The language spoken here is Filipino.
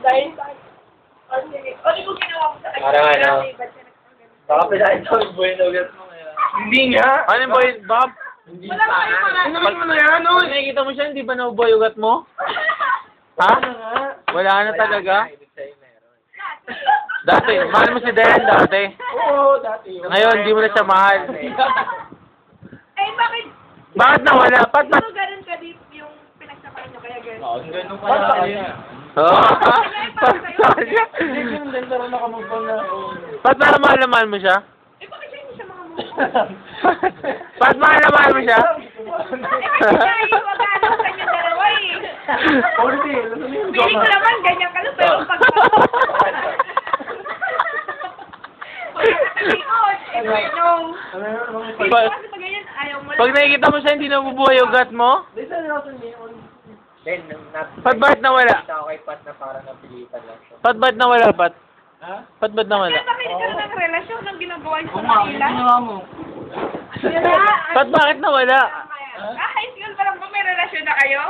Dahil sa... O sige. O di ko ginawa ko sa kanya. Parang ano? Ba't siya nagpapagano? Baka pala ito ang buhay na ugat mo ngayon. Hindi nga. Ano yung boy, Bob? Hindi Wala pa. kayo pala. Ano naman na yan, oy? Nakikita mo siya, hindi ba nabuboy ugat mo? Ha? Wala na talaga? Ibig sa'yo meron. Dati, mahal mo si Dan dati. Oo, dati yun. Ngayon, hindi mo na siya mahal. Eh, bakit? Bakit nawala? Ba't Siguro ganun ka deep yung pinagsamahan nyo kaya ganun. Oo, ganun Ba't sa pala. kanya? Oo. Hindi ko nang din pero nakamove na. Ba't mahal na mahal mo siya? Eh, bakit siya hindi siya makamove? Ba't mahal na mahal mo siya? Eh, kasi siya yung magano sa kanya dalawa eh. Orti, lasalihin ko Piling ko naman, ganyan ka lang, pero pag... No. Ano yun? Piling ko kasi pag ganyan, ayaw mo lang. Pag nakikita mo siya, hindi nabubuhay ugat mo? Listen natin yun. Then, Ba't bakit nawala? Nakita ko kay Pat na parang napilitan lang siya. Ba't nawala, Pat? Ha? Ba't nawala? Kaya bakit ka ng relasyon ng ginagawa niyo sa Oo nga, kanila? ginawa mo. Ba't bakit nawala? High school pa lang ba may relasyon na kayo?